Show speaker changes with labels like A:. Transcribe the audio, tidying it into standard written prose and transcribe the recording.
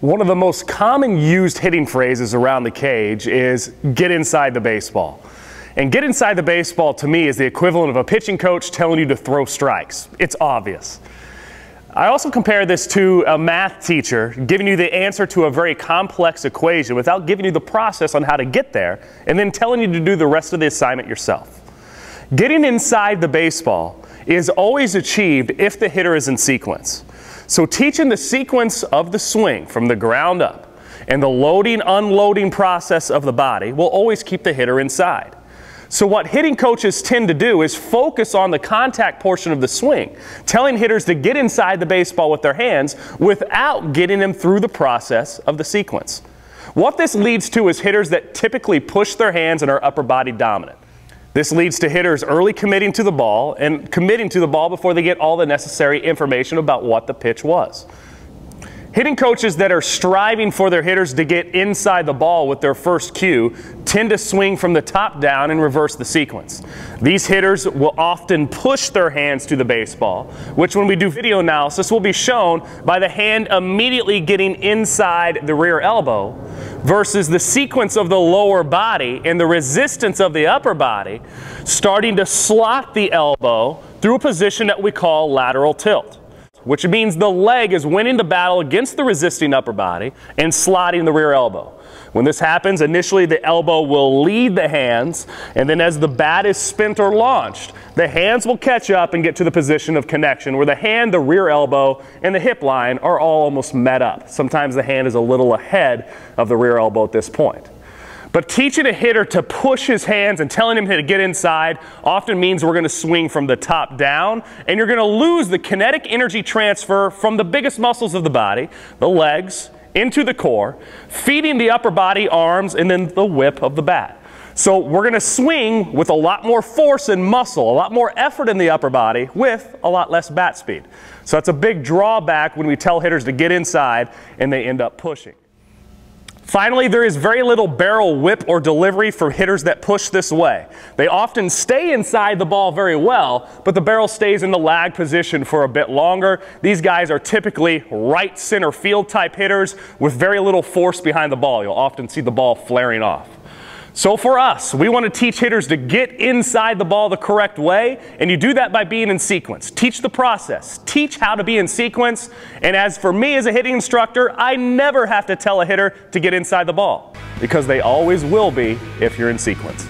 A: One of the most common used hitting phrases around the cage is get inside the baseball. And get inside the baseball to me is the equivalent of a pitching coach telling you to throw strikes. It's obvious. I also compare this to a math teacher giving you the answer to a very complex equation without giving you the process on how to get there and then telling you to do the rest of the assignment yourself. Getting inside the baseball is always achieved if the hitter is in sequence. So teaching the sequence of the swing from the ground up and the loading, unloading process of the body will always keep the hitter inside. So what hitting coaches tend to do is focus on the contact portion of the swing, telling hitters to get inside the baseball with their hands without getting them through the process of the sequence. What this leads to is hitters that typically push their hands and are upper body dominant. This leads to hitters early committing to the ball and committing to the ball before they get all the necessary information about what the pitch was. Hitting coaches that are striving for their hitters to get inside the ball with their first cue tend to swing from the top down and reverse the sequence. These hitters will often push their hands to the baseball, which when we do video analysis will be shown by the hand immediately getting inside the rear elbow versus the sequence of the lower body and the resistance of the upper body starting to slot the elbow through a position that we call lateral tilt, which means the leg is winning the battle against the resisting upper body and slotting the rear elbow. When this happens, initially the elbow will lead the hands, and then as the bat is spent or launched, the hands will catch up and get to the position of connection where the hand, the rear elbow, and the hip line are all almost met up. Sometimes the hand is a little ahead of the rear elbow at this point. But teaching a hitter to push his hands and telling him to get inside often means we're going to swing from the top down, and you're going to lose the kinetic energy transfer from the biggest muscles of the body, the legs, into the core, feeding the upper body, arms, and then the whip of the bat. So we're going to swing with a lot more force and muscle, a lot more effort in the upper body with a lot less bat speed. So that's a big drawback when we tell hitters to get inside and they end up pushing. Finally, there is very little barrel whip or delivery for hitters that push this way. They often stay inside the ball very well, but the barrel stays in the lag position for a bit longer. These guys are typically right center field type hitters with very little force behind the ball. You'll often see the ball flaring off. So for us, we want to teach hitters to get inside the ball the correct way, and you do that by being in sequence. Teach the process. Teach how to be in sequence, and as for me as a hitting instructor, I never have to tell a hitter to get inside the ball, because they always will be if you're in sequence.